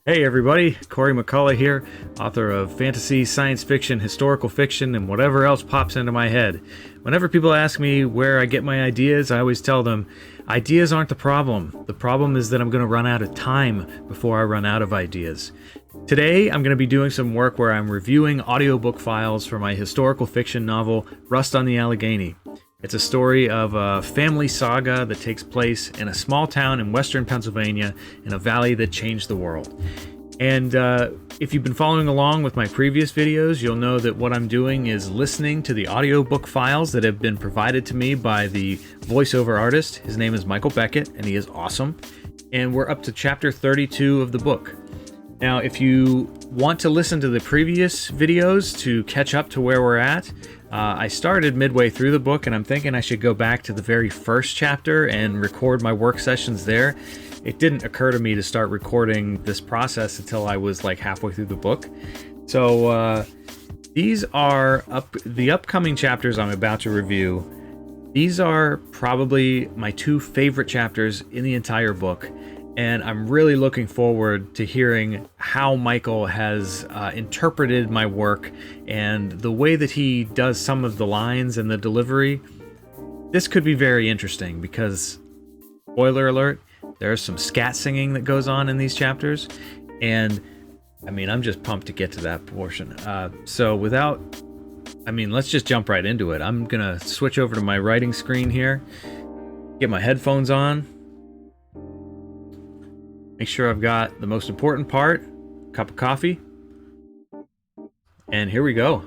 Hey everybody, Corey McCullough here, author of fantasy, science fiction, historical fiction, and whatever else pops into my head. Whenever people ask me where I get my ideas, I always tell them, ideas aren't the problem. The problem is that I'm going to run out of time before I run out of ideas. Today, I'm going to be doing some work where I'm reviewing audiobook files for my historical fiction novel, Rust on the Allegheny. It's a story of a family saga that takes place in a small town in western Pennsylvania in a valley that changed the world. And if you've been following along with my previous videos, you'll know that what I'm doing is listening to the audiobook files that have been provided to me by the voiceover artist. His name is Michael Beckett, and he is awesome. And we're up to chapter 32 of the book. Now, if you want to listen to the previous videos to catch up to where we're at, I started midway through the book, and I'm thinking I should go back to the very first chapter and record my work sessions there. It didn't occur to me to start recording this process until I was like halfway through the book. So these are the upcoming chapters I'm about to review. These are probably my two favorite chapters in the entire book. And I'm really looking forward to hearing how Michael has interpreted my work and the way that he does some of the lines and the delivery. This could be very interesting because, spoiler alert, there's some scat singing that goes on in these chapters. And, I mean, I'm just pumped to get to that portion. Let's just jump right into it. I'm going to switch over to my writing screen here, get my headphones on. Make sure I've got the most important part, cup of coffee, and here we go.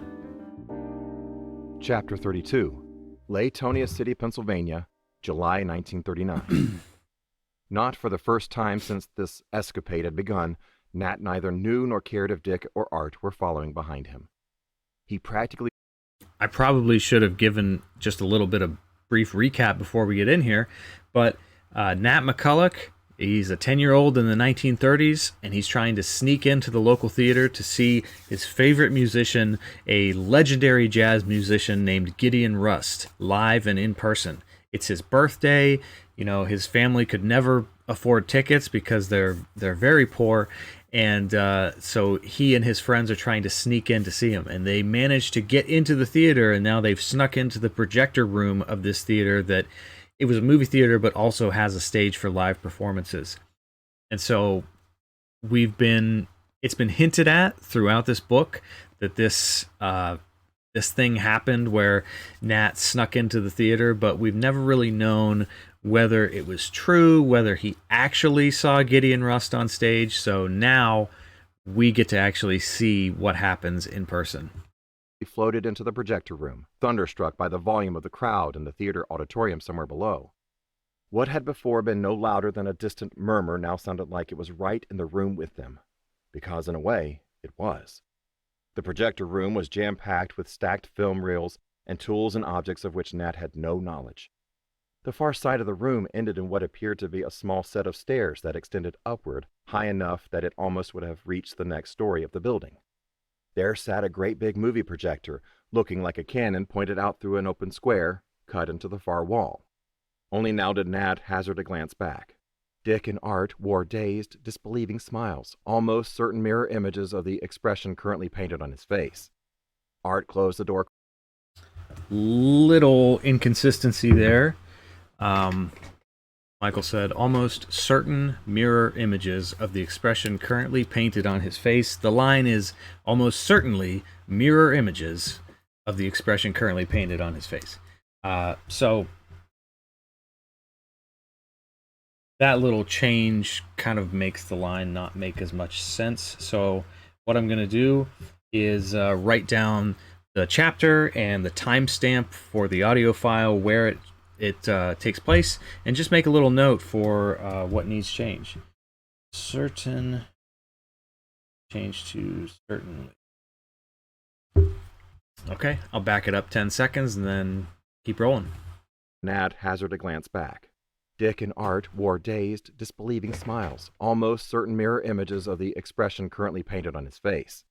Chapter 32, Laytonia City, Pennsylvania, July 1939. Not for the first time since this escapade had begun, Nat neither knew nor cared if Dick or Art were following behind him. I probably should have given just a little bit of brief recap before we get in here, but Nat McCulloch, he's a 10-year-old in the 1930s, and he's trying to sneak into the local theater to see his favorite musician, a legendary jazz musician named Gideon Rust, live and in person. It's his birthday. You know, his family could never afford tickets because they're very poor, and so he and his friends are trying to sneak in to see him, and they manage to get into the theater, and now they've snuck into the projector room of this theater that it was a movie theater, but also has a stage for live performances. And so it's been hinted at throughout this book that this thing happened where Nat snuck into the theater, but we've never really known whether it was true, whether he actually saw Gideon Rust on stage. So now we get to actually see what happens in person. He floated into the projector room, thunderstruck by the volume of the crowd in the theater auditorium somewhere below. What had before been no louder than a distant murmur now sounded like it was right in the room with them, because in a way, it was. The projector room was jam-packed with stacked film reels and tools and objects of which Nat had no knowledge. The far side of the room ended in what appeared to be a small set of stairs that extended upward, high enough that it almost would have reached the next story of the building. There sat a great big movie projector, looking like a cannon pointed out through an open square, cut into the far wall. Only now did Nat hazard a glance back. Dick and Art wore dazed, disbelieving smiles, almost certain mirror images of the expression currently painted on his face. Art closed the door. Little inconsistency there. Michael said, almost certain mirror images of the expression currently painted on his face. The line is almost certainly mirror images of the expression currently painted on his face. So that little change kind of makes the line not make as much sense. So what I'm going to do is write down the chapter and the timestamp for the audio file where it takes place, and just make a little note for what needs change. Certain change to certainly. Okay, I'll back it up 10 seconds and then keep rolling. Nat hazarded a glance back. Dick and Art wore dazed, disbelieving smiles, almost certain mirror images of the expression currently painted on his face.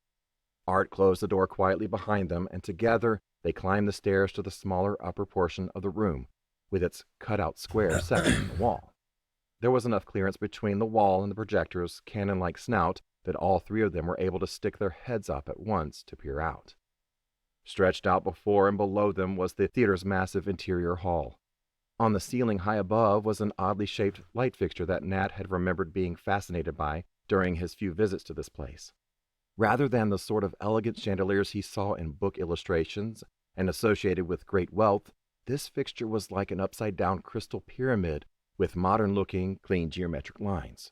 Art closed the door quietly behind them, and together they climbed the stairs to the smaller upper portion of the room, with its cut-out square section in the wall. There was enough clearance between the wall and the projector's cannon-like snout that all three of them were able to stick their heads up at once to peer out. Stretched out before and below them was the theater's massive interior hall. On the ceiling high above was an oddly shaped light fixture that Nat had remembered being fascinated by during his few visits to this place. Rather than the sort of elegant chandeliers he saw in book illustrations and associated with great wealth, this fixture was like an upside-down crystal pyramid with modern-looking, clean geometric lines.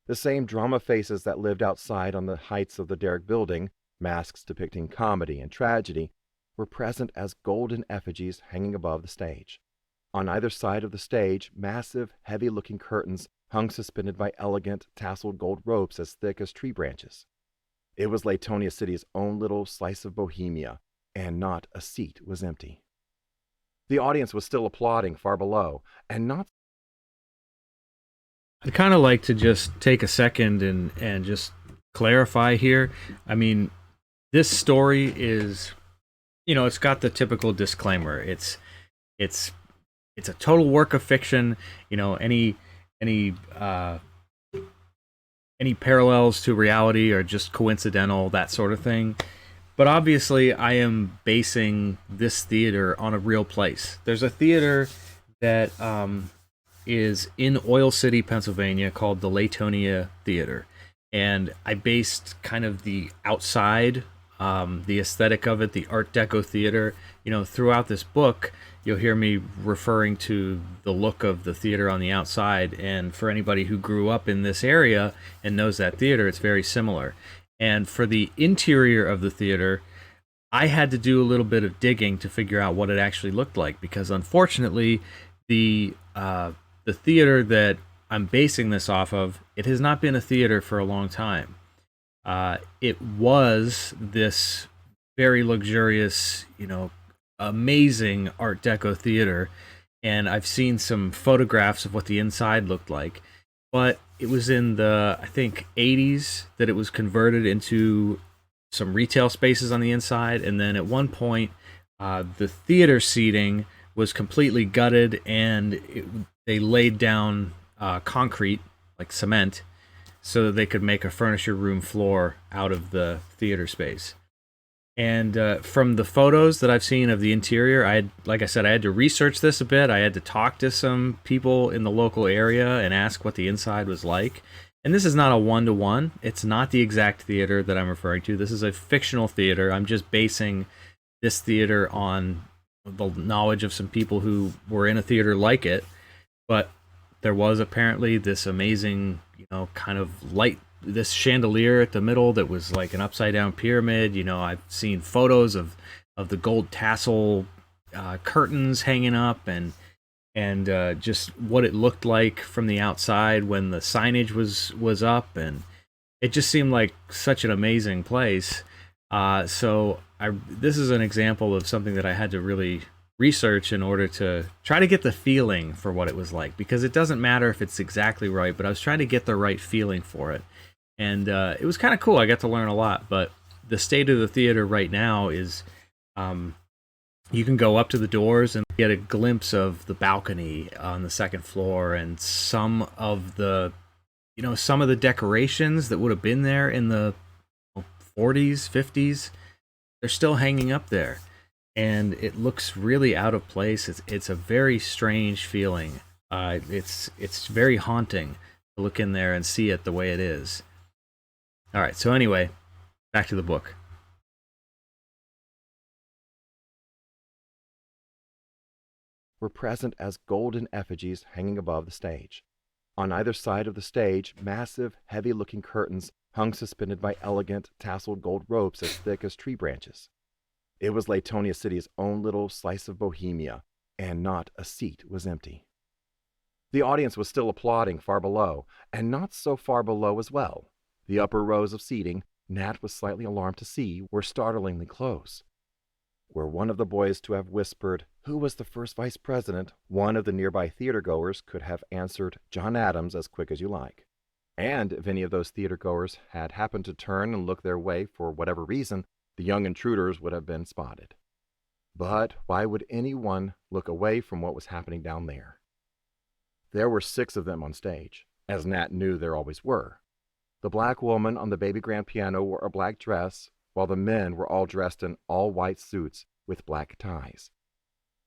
The same drama faces that lived outside on the heights of the Derrick building, masks depicting comedy and tragedy, were present as golden effigies hanging above the stage. On either side of the stage, massive, heavy-looking curtains hung suspended by elegant, tasseled gold ropes as thick as tree branches. It was Latonia City's own little slice of Bohemia, and not a seat was empty. The audience was still applauding far below, and not... I'd kind of like to just take a second and just clarify here. I mean, this story is, it's got the typical disclaimer. It's a total work of fiction. Any parallels to reality are just coincidental, that sort of thing. But obviously, I am basing this theater on a real place. There's a theater that is in Oil City, Pennsylvania, called the Latonia Theater. And I based kind of the outside, the aesthetic of it, the Art Deco theater. Throughout this book, you'll hear me referring to the look of the theater on the outside. And for anybody who grew up in this area and knows that theater, it's very similar. And for the interior of the theater, I had to do a little bit of digging to figure out what it actually looked like, because unfortunately, the theater that I'm basing this off of, it has not been a theater for a long time. It was this very luxurious, amazing Art Deco theater, and I've seen some photographs of what the inside looked like. But it was in the, I think, 80s that it was converted into some retail spaces on the inside, and then at one point, the theater seating was completely gutted, and they laid down concrete, like cement, so that they could make a furniture room floor out of the theater space. And from the photos that I've seen of the interior, like I said, I had to research this a bit. I had to talk to some people in the local area and ask what the inside was like. And this is not a one-to-one. It's not the exact theater that I'm referring to. This is a fictional theater. I'm just basing this theater on the knowledge of some people who were in a theater like it. But there was apparently this amazing, kind of light, this chandelier at the middle that was like an upside down pyramid. I've seen photos of the gold tassel curtains hanging up, and just what it looked like from the outside when the signage was up, and it just seemed like such an amazing place. So this is an example of something that I had to really research in order to try to get the feeling for what it was like, because it doesn't matter if it's exactly right, but I was trying to get the right feeling for it. And it was kind of cool. I got to learn a lot. But the state of the theater right now is you can go up to the doors and get a glimpse of the balcony on the second floor, and some of the decorations that would have been there in the 40s, 50s, they're still hanging up there. And it looks really out of place. It's a very strange feeling. It's very haunting to look in there and see it the way it is. All right, so anyway, back to the book. were present as golden effigies hanging above the stage. On either side of the stage, massive, heavy-looking curtains hung suspended by elegant, tasseled gold ropes as thick as tree branches. It was Latonia City's own little slice of Bohemia, and not a seat was empty. The audience was still applauding far below, and not so far below as well. The upper rows of seating, Nat was slightly alarmed to see, were startlingly close. Were one of the boys to have whispered, "Who was the first vice president?" one of the nearby theater-goers could have answered, "John Adams," as quick as you like. And if any of those theater-goers had happened to turn and look their way for whatever reason, the young intruders would have been spotted. But why would anyone look away from what was happening down there? There were 6 of them on stage, as Nat knew there always were. The black woman on the baby grand piano wore a black dress, while the men were all dressed in all-white suits with black ties.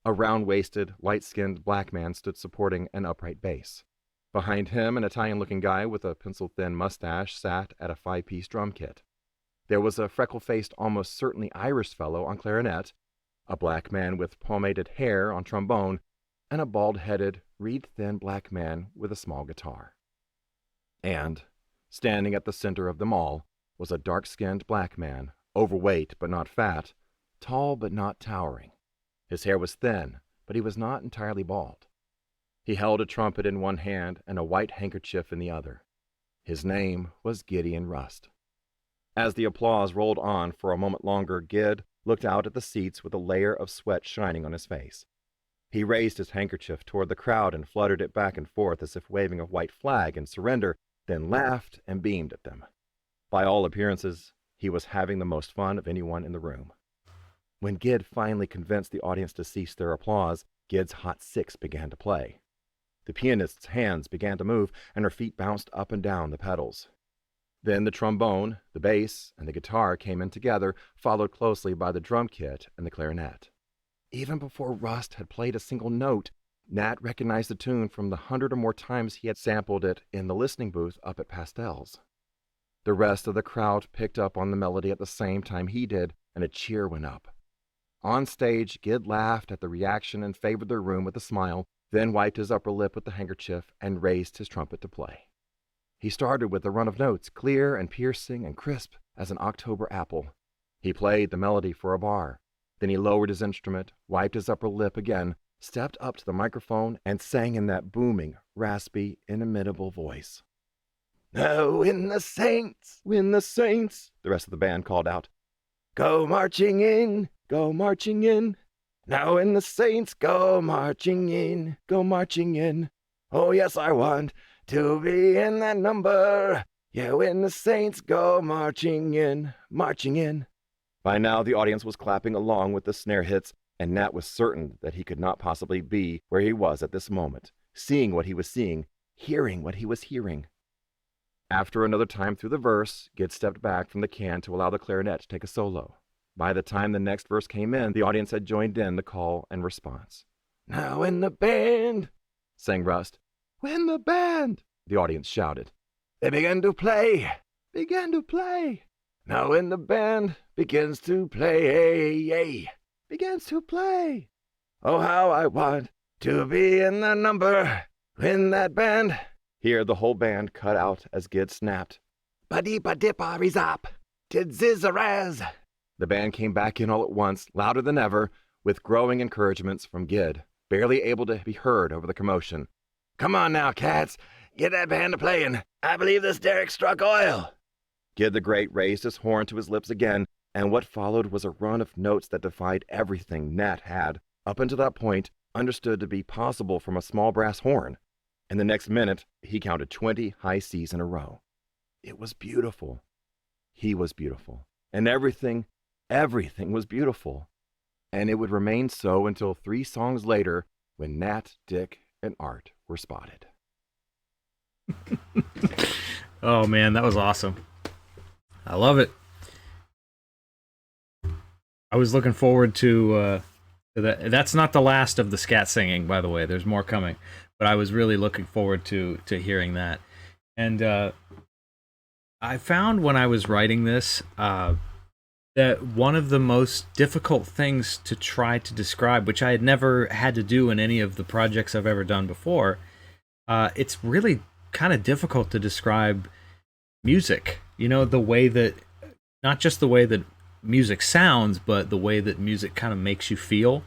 A round-waisted, light-skinned black man stood supporting an upright bass. Behind him, an Italian-looking guy with a pencil-thin mustache sat at a 5-piece drum kit. There was a freckle-faced, almost certainly Irish fellow on clarinet, a black man with pomaded hair on trombone, and a bald-headed, reed-thin black man with a small guitar. And, standing at the center of them all, was a dark-skinned black man, overweight but not fat, tall but not towering. His hair was thin, but he was not entirely bald. He held a trumpet in one hand and a white handkerchief in the other. His name was Gideon Rust. As the applause rolled on for a moment longer, Gid looked out at the seats with a layer of sweat shining on his face. He raised his handkerchief toward the crowd and fluttered it back and forth as if waving a white flag in surrender, then laughed and beamed at them. By all appearances, he was having the most fun of anyone in the room. When Gid finally convinced the audience to cease their applause, Gid's Hot Six began to play. The pianist's hands began to move, and her feet bounced up and down the pedals. Then the trombone, the bass, and the guitar came in together, followed closely by the drum kit and the clarinet. Even before Rust had played a single note, Nat recognized the tune from the 100 or more times he had sampled it in the listening booth up at Pastel's. The rest of the crowd picked up on the melody at the same time he did, and a cheer went up. On stage, Gid laughed at the reaction and favored the room with a smile, then wiped his upper lip with the handkerchief and raised his trumpet to play. He started with a run of notes, clear and piercing and crisp as an October apple. He played the melody for a bar. Then he lowered his instrument, wiped his upper lip again, stepped up to the microphone, and sang in that booming, raspy, inimitable voice. "Now when the saints, the rest of the band called out. Go marching in, go marching in. Now when the saints go marching in, go marching in. Oh yes, I want to be in that number. Yeah, when the saints go marching in, marching in." By now the audience was clapping along with the snare hits, and Nat was certain that he could not possibly be where he was at this moment, seeing what he was seeing, hearing what he was hearing. After another time through the verse, Gid stepped back from the can to allow the clarinet to take a solo. By the time the next verse came in, the audience had joined in the call and response. "Now when the band," sang Rust. "When the band," the audience shouted. "They began to play, began to play. Now when the band begins to play, begins to play. Oh, how I want to be in the number when that band." Here the whole band cut out as Gid snapped, "Ba-dee-ba-dip-a-rizop, tid-ziz-a-raz." The band came back in all at once, louder than ever, with growing encouragements from Gid, barely able to be heard over the commotion. "Come on now, cats, get that band a-playin'. I believe this derrick struck oil." Gid the Great raised his horn to his lips again, and what followed was a run of notes that defied everything Nat had, up until that point, understood to be possible from a small brass horn. In the next minute, he counted 20 high C's in a row. It was beautiful. He was beautiful. And everything was beautiful. And it would remain so until 3 songs later, when Nat, Dick, and Art were spotted. Oh man, that was awesome. I love it. I was looking forward to that. That's not the last of the scat singing, by the way. There's more coming. But I was really looking forward to hearing that. And I found when I was writing this that one of the most difficult things to try to describe, which I had never had to do in any of the projects I've ever done before, it's really kind of difficult to describe music. You know, the way that, not just the way that music sounds, but the way that music kind of makes you feel.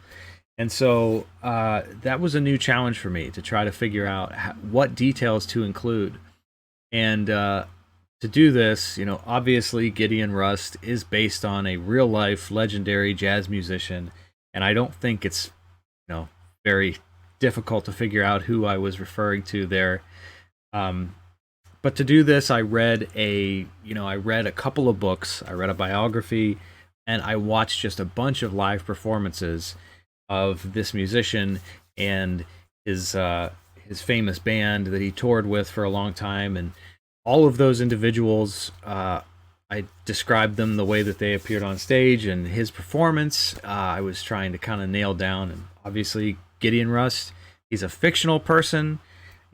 And so that was a new challenge for me to try to figure out what details to include. And to do this, you know, obviously Gideon Rust is based on a real-life legendary jazz musician, and I don't think it's, you know, very difficult to figure out who I was referring to there. But to do this, I read a couple of books. I read a biography, and I watched just a bunch of live performances of this musician and his famous band that he toured with for a long time. And all of those individuals, I described them the way that they appeared on stage, and his performance, I was trying to kind of nail down. And obviously, Gideon Rust, he's a fictional person.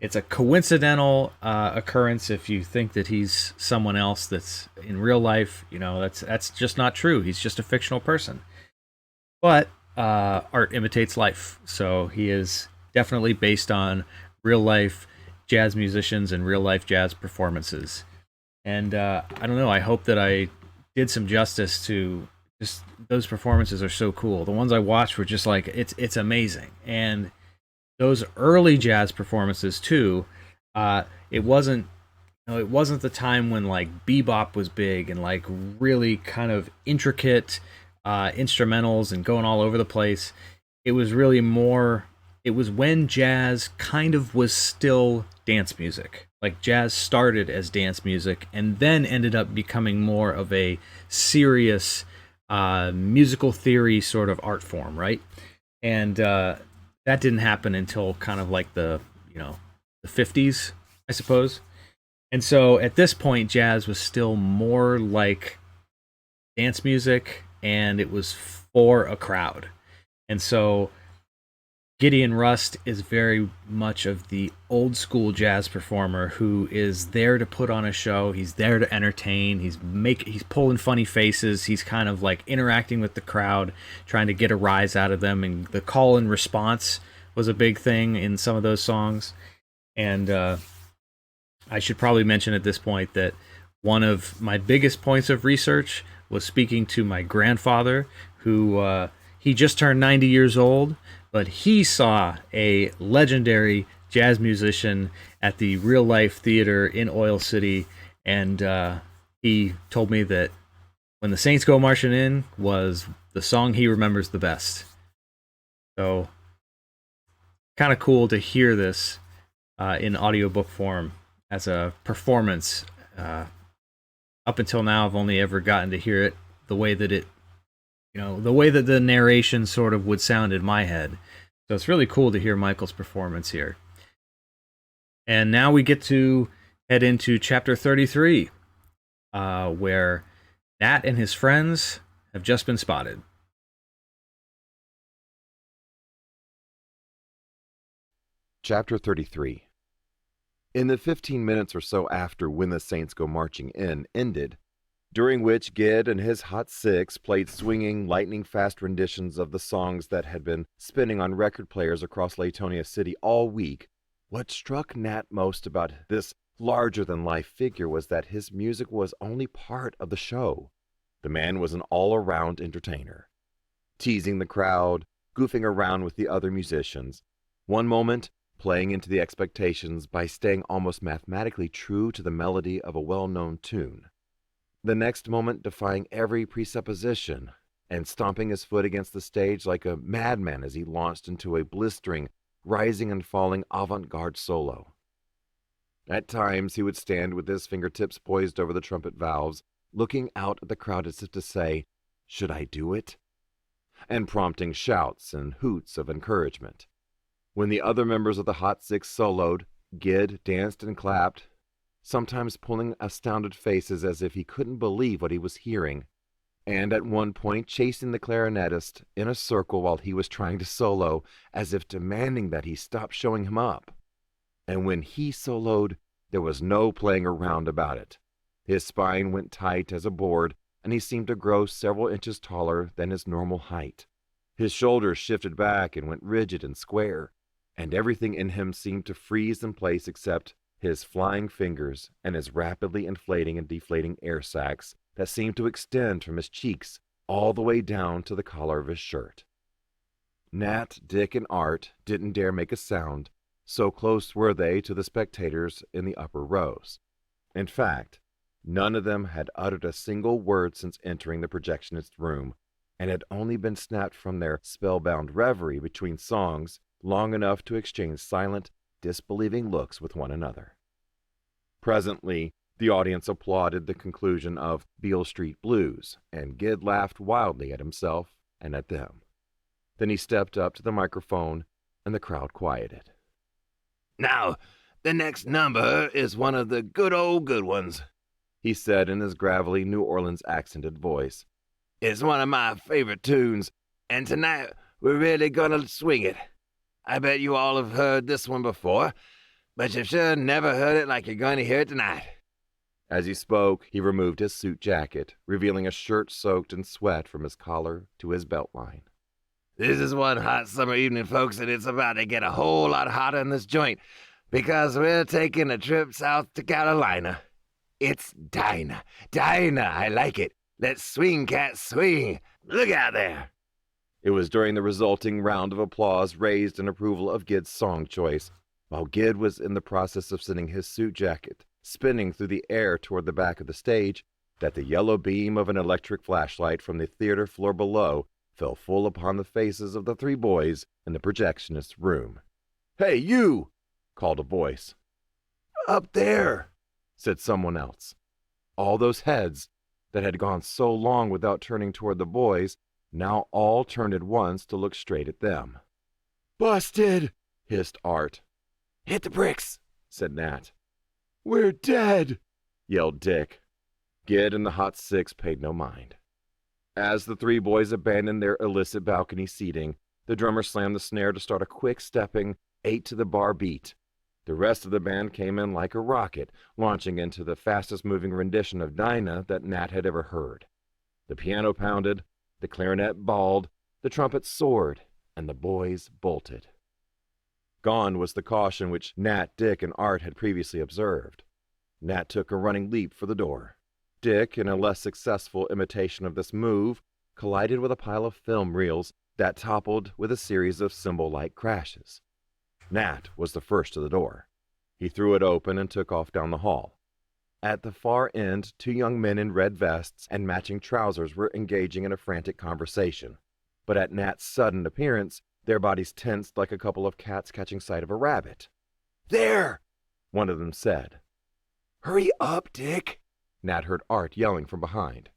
It's a coincidental occurrence if you think that he's someone else that's in real life. You know, that's just not true. He's just a fictional person. But art imitates life, so he is definitely based on real life jazz musicians and real life jazz performances. And I don't know. I hope that I did some justice to just those performances. Are so cool. The ones I watched were just like it's amazing. And those early jazz performances too. It wasn't it wasn't the time when like bebop was big and like really kind of intricate instrumentals and going all over the place. It was really more. It was when jazz kind of was still dance music. Like jazz started as dance music and then ended up becoming more of a serious musical theory sort of art form, right? And that didn't happen until kind of like the 50s, I suppose. And so at this point, jazz was still more like dance music, and it was for a crowd. And so Gideon Rust is very much of the old school jazz performer who is there to put on a show. He's there to entertain. He's pulling funny faces. He's kind of like interacting with the crowd, trying to get a rise out of them. And the call and response was a big thing in some of those songs. And I should probably mention at this point that one of my biggest points of research was speaking to my grandfather, who he just turned 90 years old, but he saw a legendary jazz musician at the Real Life Theater in Oil City, and he told me that When the Saints Go Marching In was the song he remembers the best. So, kind of cool to hear this in audiobook form as a performance. Up until now, I've only ever gotten to hear it the way that the way that the narration sort of would sound in my head. So it's really cool to hear Michael's performance here. And now we get to head into chapter 33, where Nat and his friends have just been spotted. Chapter 33. In the 15 minutes or so after When the Saints Go Marching In ended, during which Gid and his Hot Six played swinging, lightning-fast renditions of the songs that had been spinning on record players across Latonia City all week, what struck Nat most about this larger-than-life figure was that his music was only part of the show. The man was an all-around entertainer, teasing the crowd, goofing around with the other musicians. One moment, playing into the expectations by staying almost mathematically true to the melody of a well-known tune. The next moment defying every presupposition and stomping his foot against the stage like a madman as he launched into a blistering, rising and falling avant-garde solo. At times he would stand with his fingertips poised over the trumpet valves, looking out at the crowd as if to say, "Should I do it?" and prompting shouts and hoots of encouragement. When the other members of the Hot Six soloed, Gid danced and clapped, sometimes pulling astounded faces as if he couldn't believe what he was hearing, and at one point chasing the clarinetist in a circle while he was trying to solo, as if demanding that he stop showing him up. And when he soloed, there was no playing around about it. His spine went tight as a board, and he seemed to grow several inches taller than his normal height. His shoulders shifted back and went rigid and square, and everything in him seemed to freeze in place except his flying fingers and his rapidly inflating and deflating air sacs that seemed to extend from his cheeks all the way down to the collar of his shirt. Nat, Dick, and Art didn't dare make a sound, so close were they to the spectators in the upper rows. In fact, none of them had uttered a single word since entering the projectionist room, and had only been snapped from their spellbound reverie between songs long enough to exchange silent, disbelieving looks with one another. Presently, the audience applauded the conclusion of Beale Street Blues, and Gid laughed wildly at himself and at them. Then he stepped up to the microphone, and the crowd quieted. "Now, The next number is one of the good old good ones, he said in his gravelly New Orleans accented voice. It's one of my favorite tunes, and tonight we're really gonna swing it. I bet you all have heard this one before, but you've sure never heard it like you're going to hear it tonight. As he spoke, he removed his suit jacket, revealing a shirt soaked in sweat from his collar to his belt line. This is one hot summer evening, folks, and it's about to get a whole lot hotter in this joint, because we're taking a trip south to Carolina. It's Dinah. Dinah, I like it. Let's swing, cat, swing. Look out there. It was during the resulting round of applause raised in approval of Gid's song choice, while Gid was in the process of sending his suit jacket spinning through the air toward the back of the stage, that the yellow beam of an electric flashlight from the theater floor below fell full upon the faces of the three boys in the projectionist's room. Hey, you! Called a voice. Up there, said someone else. All those heads that had gone so long without turning toward the boys now all turned at once to look straight at them. Busted, hissed Art. Hit the bricks, said Nat. We're dead, yelled Dick. Gid and the Hot Six paid no mind. As the three boys abandoned their illicit balcony seating, the drummer slammed the snare to start a quick-stepping 8-to-the-bar beat. The rest of the band came in like a rocket, launching into the fastest-moving rendition of Dinah that Nat had ever heard. The piano pounded, the clarinet bawled, the trumpet soared, and the boys bolted. Gone was the caution which Nat, Dick, and Art had previously observed. Nat took a running leap for the door. Dick, in a less successful imitation of this move, collided with a pile of film reels that toppled with a series of cymbal-like crashes. Nat was the first to the door. He threw it open and took off down the hall. At the far end, two young men in red vests and matching trousers were engaging in a frantic conversation. But at Nat's sudden appearance, their bodies tensed like a couple of cats catching sight of a rabbit. There! One of them said. Hurry up, Dick! Nat heard Art yelling from behind.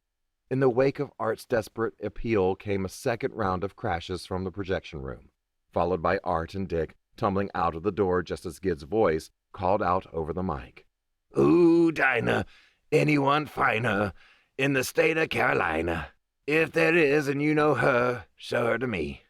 In the wake of Art's desperate appeal came a second round of crashes from the projection room, followed by Art and Dick tumbling out of the door just as Gid's voice called out over the mic. Ooh, Dinah, anyone finer in the state of Carolina. If there is and you know her, show her to me.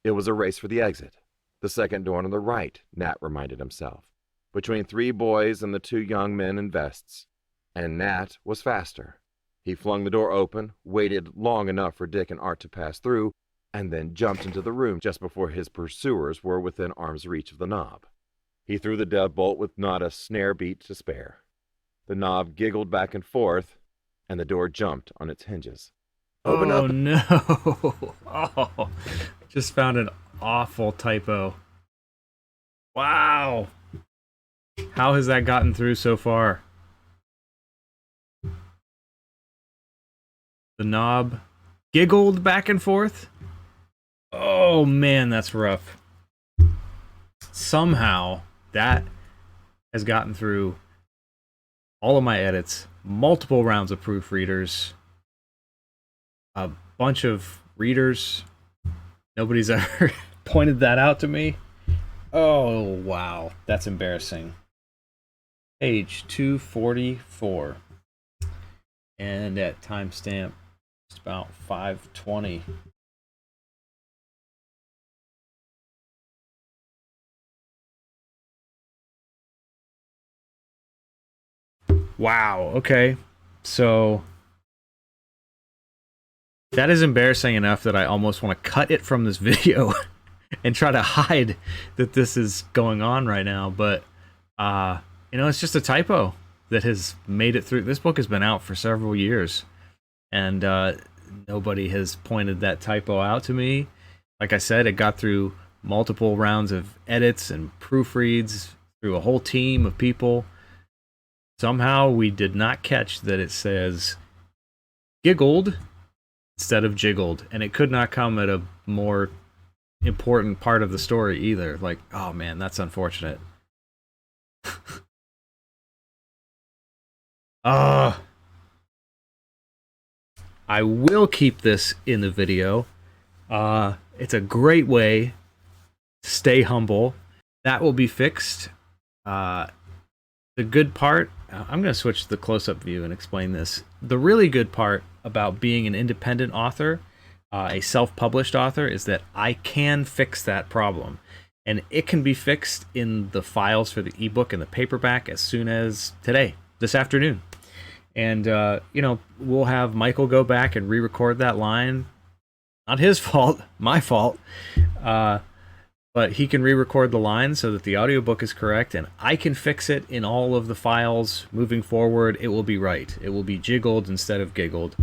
It was a race for the exit. The second door on the right, Nat reminded himself, between three boys and the two young men in vests. And Nat was faster. He flung the door open, waited long enough for Dick and Art to pass through, and then jumped into the room just before his pursuers were within arm's reach of the knob. He threw the deadbolt with not a snare beat to spare. The knob giggled back and forth, and the door jumped on its hinges. Open up! Oh no! Oh, just found an awful typo. Wow! How has that gotten through so far? The knob giggled back and forth? Oh man, that's rough. Somehow, that has gotten through all of my edits, multiple rounds of proofreaders, a bunch of readers. Nobody's ever pointed that out to me. Oh, wow. That's embarrassing. Page 244. And at timestamp, it's about 5:20. Wow, okay. So that is embarrassing enough that I almost want to cut it from this video and try to hide that this is going on right now. But, it's just a typo that has made it through. This book has been out for several years, and nobody has pointed that typo out to me. Like I said, it got through multiple rounds of edits and proofreads through a whole team of people. Somehow we did not catch that it says giggled instead of jiggled, and it could not come at a more important part of the story either. Like, oh man, that's unfortunate. I will keep this in the video. It's a great way to stay humble. That will be fixed Uh, the good part, I'm going to switch to the close-up view and explain this. The really good part about being an independent author, a self-published author, is that I can fix that problem. And it can be fixed in the files for the ebook and the paperback as soon as today, this afternoon. And, we'll have Michael go back and re-record that line. Not his fault, my fault. But he can re-record the line so that the audiobook is correct, and I can fix it in all of the files moving forward. It will be right. It will be jiggled instead of giggled.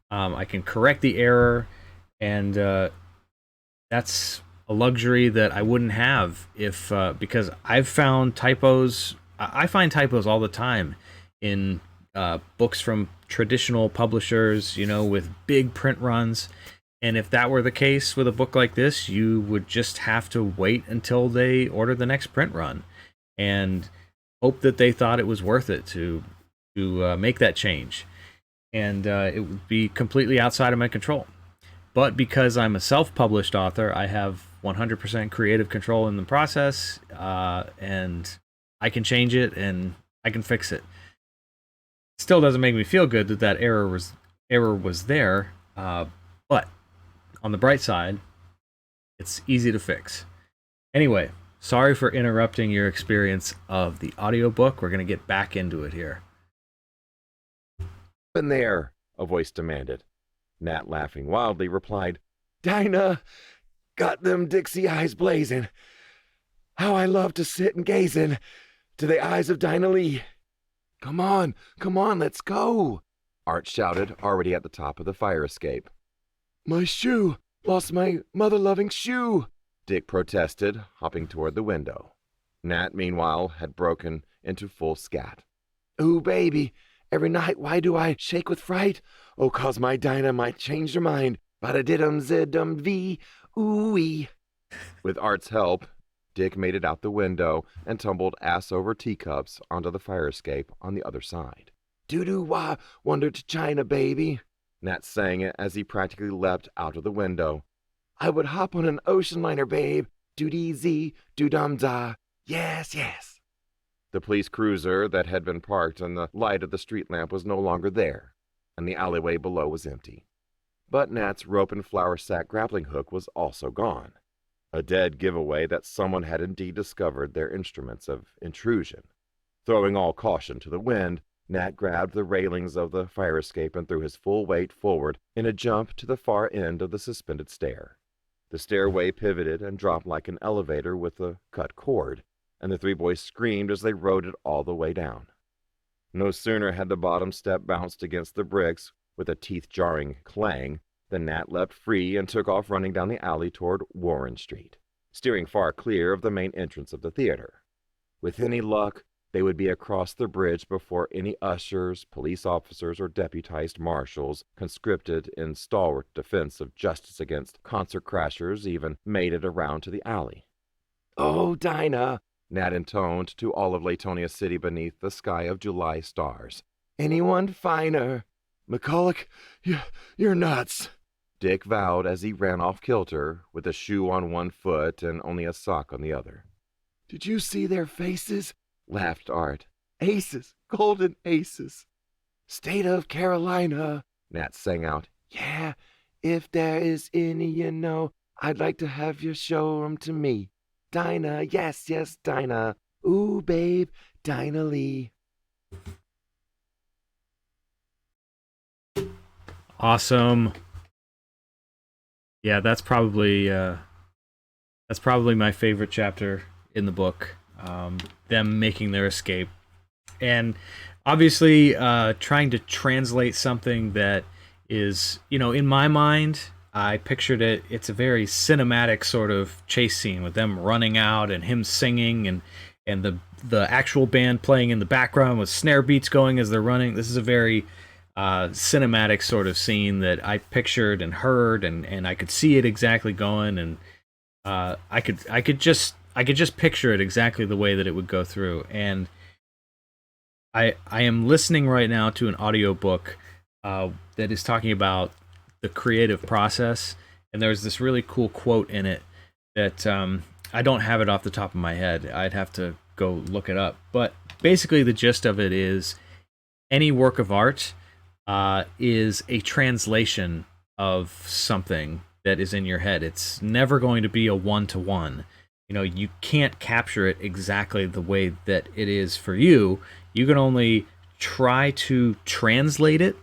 I can correct the error, and that's a luxury that I wouldn't have if because I've found typos. I find typos all the time in books from traditional publishers, with big print runs. And if that were the case with a book like this, you would just have to wait until they order the next print run and hope that they thought it was worth it to make that change. And it would be completely outside of my control. But because I'm a self-published author, I have 100% creative control in the process, and I can change it and I can fix it. Still doesn't make me feel good that error was there, but on the bright side, it's easy to fix. Anyway, sorry for interrupting your experience of the audiobook. We're going to get back into it here. "In there," a voice demanded. Nat, laughing wildly, replied, "Dinah, got them Dixie eyes blazing. How I love to sit and gazing to the eyes of Dinah Lee. Come on, let's go," Art shouted, already at the top of the fire escape. "My shoe! Lost my mother-loving shoe!" Dick protested, hopping toward the window. Nat, meanwhile, had broken into full scat. "Ooh, baby, every night why do I shake with fright? Oh, 'cause my Dinah might change her mind. Bada-didum-zidum-vee, ooh-wee." With Art's help, Dick made it out the window and tumbled ass over teacups onto the fire escape on the other side. "Doo-doo-wah, wonder to China, baby," Nat sang it as he practically leapt out of the window. "I would hop on an ocean liner, babe. Doo-dee-zee, doo-dum-da. Yes, yes." The police cruiser that had been parked in the light of the street lamp was no longer there, and the alleyway below was empty. But Nat's rope and flour sack grappling hook was also gone, a dead giveaway that someone had indeed discovered their instruments of intrusion. Throwing all caution to the wind, Nat grabbed the railings of the fire escape and threw his full weight forward in a jump to the far end of the suspended stair. The stairway pivoted and dropped like an elevator with a cut cord, and the three boys screamed as they rode it all the way down. No sooner had the bottom step bounced against the bricks with a teeth-jarring clang than Nat leapt free and took off running down the alley toward Warren Street, steering far clear of the main entrance of the theater. With any luck, they would be across the bridge before any ushers, police officers, or deputized marshals, conscripted in stalwart defense of justice against concert crashers, even made it around to the alley. "Oh, Dinah," Nat intoned to all of Latonia City beneath the sky of July stars. "Anyone finer?" "McCulloch, you're nuts," Dick vowed as he ran off kilter, with a shoe on one foot and only a sock on the other. "Did you see their faces?" laughed Art. "Aces, golden aces." "State of Carolina," Nat sang out. "Yeah, if there is any you know, I'd like to have you show 'em to me. Dinah, yes, yes, Dinah. Ooh, babe, Dinah Lee." Awesome. Yeah, that's probably my favorite chapter in the book. Them making their escape, and obviously trying to translate something that is, in my mind, I pictured it's a very cinematic sort of chase scene with them running out and him singing and the actual band playing in the background with snare beats going as they're running. This is a very cinematic sort of scene that I pictured and heard, and I could see it exactly going, and I could just picture it exactly the way that it would go through. And I am listening right now to an audiobook that is talking about the creative process, and there's this really cool quote in it that I don't have it off the top of my head. I'd have to go look it up. But basically the gist of it is any work of art is a translation of something that is in your head. It's never going to be a one-to-one. You know, you can't capture it exactly the way that it is for you. You can only try to translate it,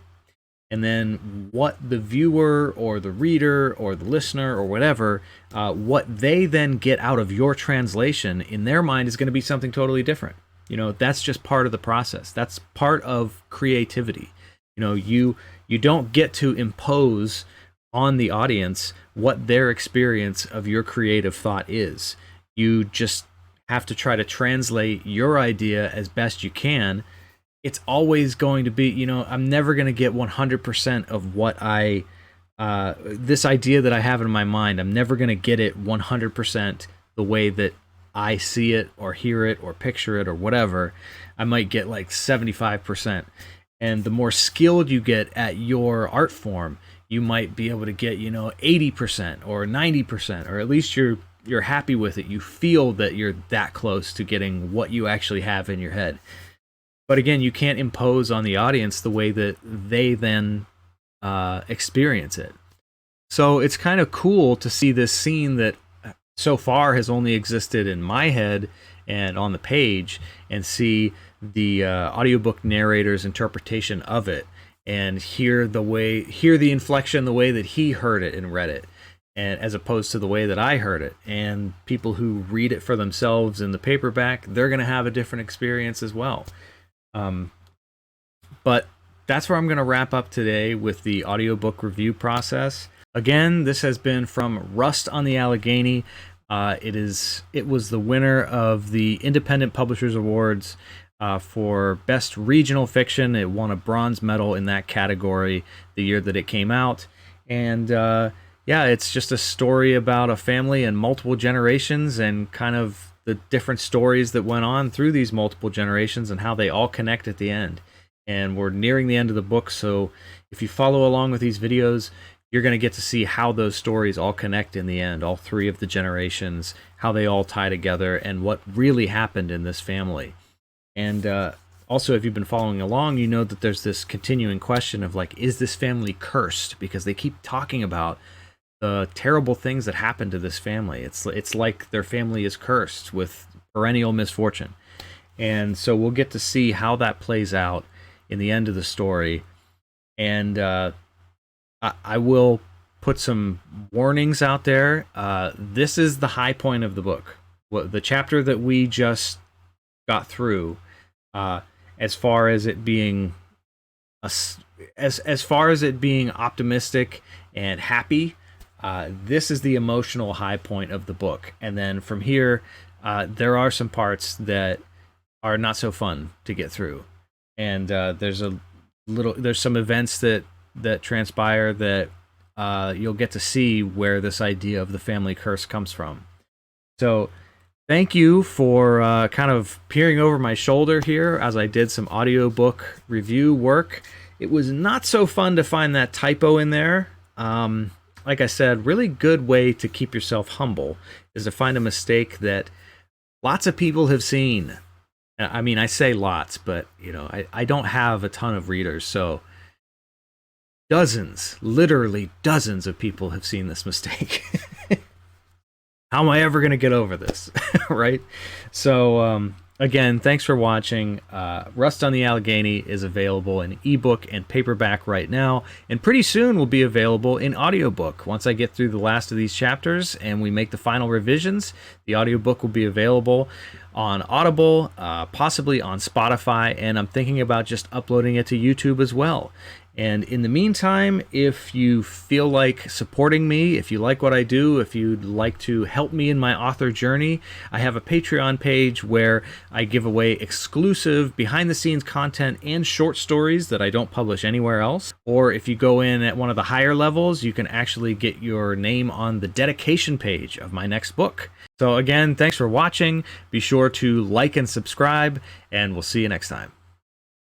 and then what the viewer or the reader or the listener or whatever, what they then get out of your translation in their mind is going to be something totally different. You know, that's just part of the process. That's part of creativity. You know, you don't get to impose on the audience what their experience of your creative thought is. You just have to try to translate your idea as best you can. It's always going to be, you know, I'm never going to get 100% of what this idea that I have in my mind, I'm never going to get it 100% the way that I see it or hear it or picture it or whatever. I might get like 75%. And the more skilled you get at your art form, you might be able to get, you know, 80% or 90%, or at least you're happy with it. You feel that you're that close to getting what you actually have in your head. But again, you can't impose on the audience the way that they then experience it. So it's kind of cool to see this scene that so far has only existed in my head and on the page, and see the audiobook narrator's interpretation of it, and hear the inflection the way that he heard it and read it, and as opposed to the way that I heard it. And people who read it for themselves in the paperback, they're going to have a different experience as well. But that's where I'm going to wrap up today with the audiobook review process. Again, this has been from Rust on the Allegheny. It was the winner of the Independent Publishers Awards for Best Regional Fiction. It won a bronze medal in that category the year that it came out. And yeah, it's just a story about a family and multiple generations, and kind of the different stories that went on through these multiple generations and how they all connect at the end. And we're nearing the end of the book, so if you follow along with these videos, you're going to get to see how those stories all connect in the end, all three of the generations, how they all tie together, and what really happened in this family. And also, if you've been following along, you know that there's this continuing question of, like, is this family cursed? Because they keep talking about the terrible things that happened to this family. It's like their family is cursed with perennial misfortune. And so we'll get to see how that plays out in the end of the story. And I will put some warnings out there. This is the high point of the book. The chapter that we just got through, as far as it being as far as it being optimistic and happy, this is the emotional high point of the book. And then from here, there are some parts that are not so fun to get through. And there's some events that transpire that you'll get to see where this idea of the family curse comes from. So thank you for kind of peering over my shoulder here as I did some audiobook review work. It was not so fun to find that typo in there. Like I said, really good way to keep yourself humble is to find a mistake that lots of people have seen. I mean, I say lots, but you know, I don't have a ton of readers, so dozens, literally dozens of people have seen this mistake. How am I ever going to get over this? Right? So, again, thanks for watching. Rust on the Allegheny is available in ebook and paperback right now, and pretty soon will be available in audiobook. Once I get through the last of these chapters and we make the final revisions, the audiobook will be available on Audible, possibly on Spotify, and I'm thinking about just uploading it to YouTube as well. And in the meantime, if you feel like supporting me, if you like what I do, if you'd like to help me in my author journey, I have a Patreon page where I give away exclusive behind-the-scenes content and short stories that I don't publish anywhere else. Or if you go in at one of the higher levels, you can actually get your name on the dedication page of my next book. So again, thanks for watching. Be sure to like and subscribe, and we'll see you next time.